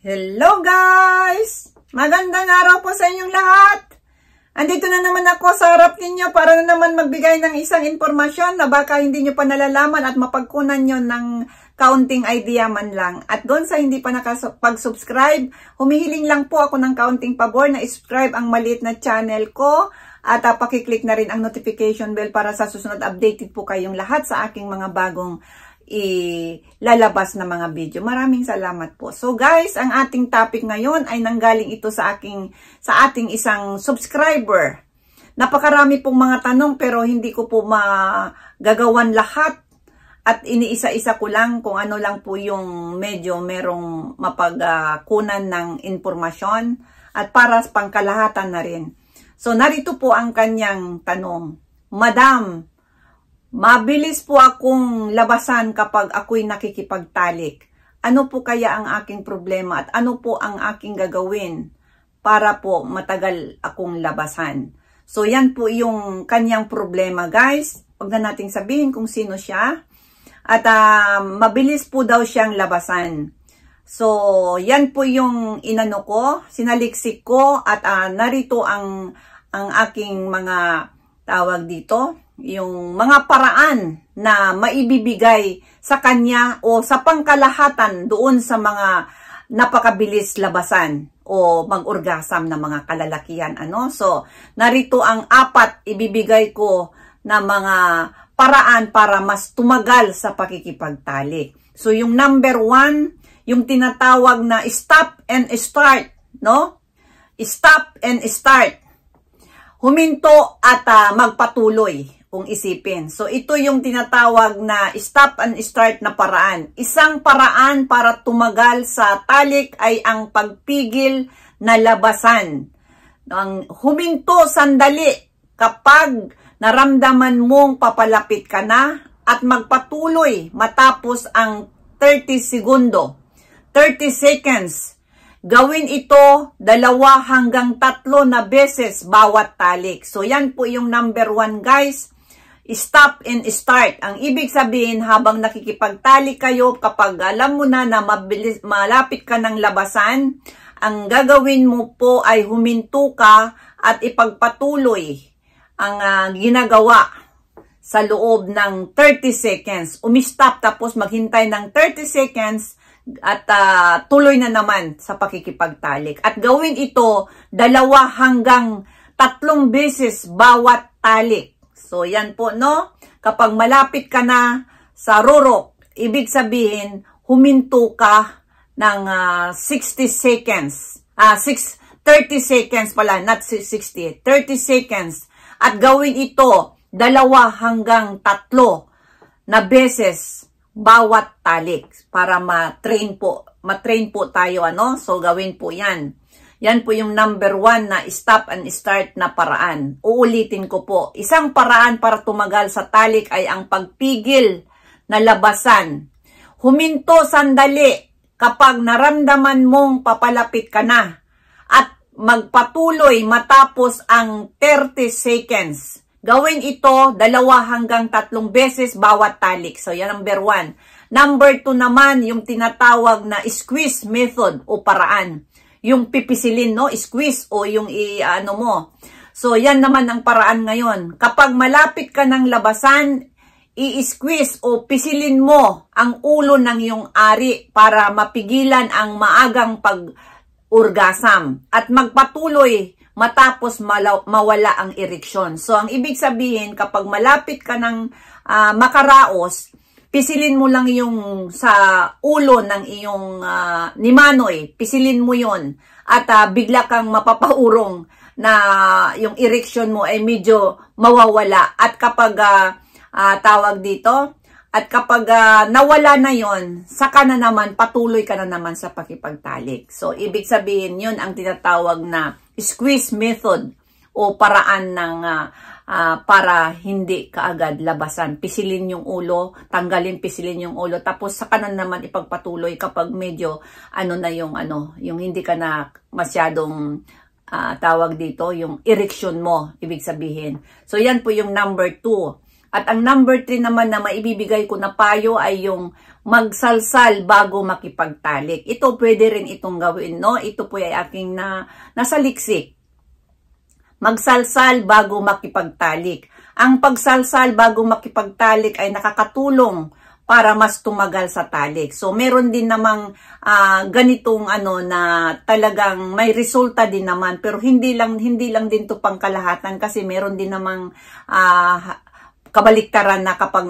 Hello guys! Magandang araw po sa inyong lahat! Andito na naman ako sa harap ninyo para na naman magbigay ng isang impormasyon na baka hindi nyo pa nalalaman at mapagkunan nyo ng kaunting idea man lang. At doon sa hindi pa nakapag-subscribe, humihiling lang po ako ng kaunting pabor na subscribe ang maliit na channel ko at pakiclick na rin ang notification bell para sa susunod updated po kayong lahat sa aking mga bagong ilalabas na mga video. Maraming salamat po. So guys, ang ating topic ngayon ay nanggaling ito sa ating isang subscriber. Napakarami pong mga tanong pero hindi ko po magagawan lahat at iniisa-isa ko lang kung ano lang po yung medyo merong mapagkunan ng informasyon at para pangkalahatan na rin. So narito po ang kanyang tanong. Madam, mabilis po akong labasan kapag ako'y nakikipagtalik. Ano po kaya ang aking problema at ano po ang aking gagawin para po matagal akong labasan? So yan po yung kanyang problema guys. Huwag na nating sabihin kung sino siya. At mabilis po daw siyang labasan. So yan po yung inano ko, sinaliksik ko at narito ang aking mga tawag dito. Yung mga paraan na maibibigay sa kanya o sa pangkalahatan doon sa mga napakabilis labasan o mag-orgasm na mga kalalakihan. So, narito ang 4 ibibigay ko na mga paraan para mas tumagal sa pakikipagtalik. So, yung number 1, yung tinatawag na stop and start, no? Stop and start. Huminto at magpatuloy. Kung isipin. So, ito yung tinatawag na stop and start na paraan. Isang paraan para tumagal sa talik ay ang pagpigil na labasan. Ang huminto sandali kapag naramdaman mong papalapit ka na at magpatuloy matapos ang 30 segundo. 30 seconds. Gawin ito 2 hanggang 3 na beses bawat talik. So, yan po yung number 1 guys. Stop and start. Ang ibig sabihin, habang nakikipagtalik kayo, kapag alam mo na malapit ka ng labasan, ang gagawin mo po ay huminto ka at ipagpatuloy ang ginagawa sa loob ng 30 seconds. Umistop tapos maghintay ng 30 seconds at tuloy na naman sa pakikipagtalik. At gawin ito 2 hanggang 3 beses bawat talik. So, yan po, no? Kapag malapit ka na sa rurok, ibig sabihin, huminto ka ng 60 seconds. 30 seconds pala, not 60. 30 seconds. At gawin ito 2 hanggang 3 na beses bawat talik para ma-train po tayo, So, gawin po yan. Yan po yung number 1 na stop and start na paraan. Uulitin ko po. Isang paraan para tumagal sa talik ay ang pagpigil na labasan. Huminto sandali kapag naramdaman mong papalapit ka na at magpatuloy matapos ang 30 seconds. Gawin ito 2 hanggang 3 beses bawat talik. So, yan number 1. Number 2 naman, yung tinatawag na squeeze method o paraan. Yung pipisilin, no? Squeeze o yung mo. So, yan naman ang paraan ngayon. Kapag malapit ka ng labasan, i-squeeze o pisilin mo ang ulo ng iyong ari para mapigilan ang maagang pag-orgasm at magpatuloy matapos mawala ang ereksyon. So, ang ibig sabihin, kapag malapit ka ng makaraos, pisilin mo lang yung sa ulo ng iyong ni Manoy. Pisilin mo yon at bigla kang mapapaurong na yung erection mo ay medyo mawawala. At kapag tawag dito, at kapag nawala na yon, saka na naman, patuloy ka na naman sa pakipagtalik. So, ibig sabihin yun ang tinatawag na squeeze method o paraan ng para hindi kaagad labasan. Pisilin yung ulo, pisilin yung ulo, tapos saka na naman ipagpatuloy kapag medyo yung hindi ka na masyadong tawag dito, yung erection mo, ibig sabihin. So, yan po yung number 2. At ang number 3 naman na maibibigay ko na payo ay yung magsalsal bago makipagtalik. Ito pwede rin itong gawin, no? Ito po ay aking nasaliksik. Magsalsal bago makipagtalik. Ang pagsalsal bago makipagtalik ay nakakatulong para mas tumagal sa talik. So meron din namang ganitong na talagang may resulta din naman, pero hindi lang din to pangkalahatan, kasi meron din namang kabaliktaran na kapag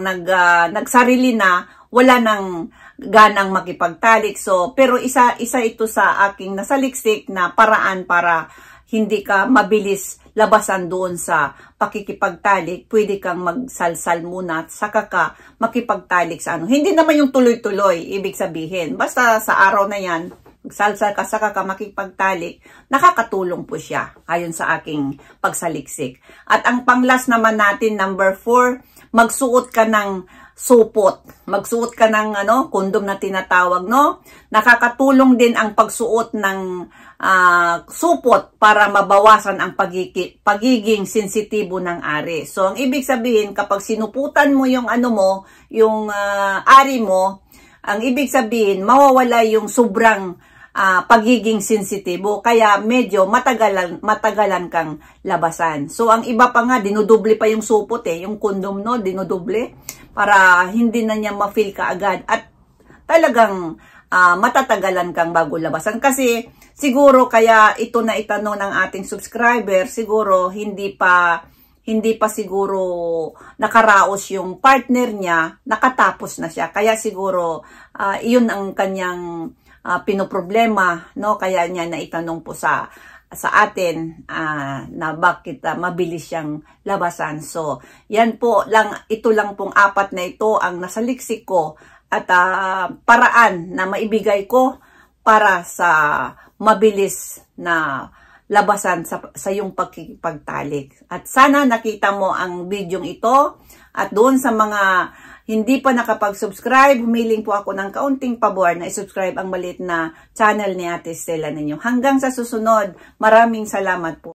nagsarili na, wala nang ganang makipagtalik. So pero isa ito sa aking nasaliksik na paraan para hindi ka mabilis labasan doon sa pakikipagtalik. Pwede kang magsalsal muna at saka ka makipagtalik sa Hindi naman yung tuloy-tuloy, ibig sabihin. Basta sa araw na yan, magsalsal ka saka ka makipagtalik, nakakatulong po siya ayon sa aking pagsaliksik. At ang panglas naman natin, number 4, magsuot ka ng supot. Magsuot ka ng kondom na tinatawag, no? Nakakatulong din ang pagsuot ng supot para mabawasan ang pagiging sensitibo ng ari. So, ang ibig sabihin, kapag sinuputan mo yung yung ari mo, ang ibig sabihin, mawawala yung sobrang pagiging sensitibo. Kaya medyo matagalan kang labasan. So, ang iba pa nga, dinudoble pa yung supot yung kondom, no? Dinudoble para hindi na niya ma-feel ka agad. At talagang matatagalan kang bago labasan. Kasi siguro kaya ito na itanong ng ating subscriber, siguro hindi pa siguro nakaraos yung partner niya, nakatapos na siya. Kaya siguro iyon ang kanyang pinoproblema, no? Kaya niya naitanong po sa atin na bakit mabilis siyang labasan. So, yan po lang, ito lang pong 4 na ito ang nasaliksik ko at paraan na maibigay ko para sa mabilis na labasan sa iyong pagkikipagtalik. At sana nakita mo ang bidyong ito, at doon sa mga hindi pa nakapag-subscribe, humiling po ako ng kaunting pabor na i-subscribe ang maliit na channel ni Ate Stella ninyo. Hanggang sa susunod, maraming salamat po.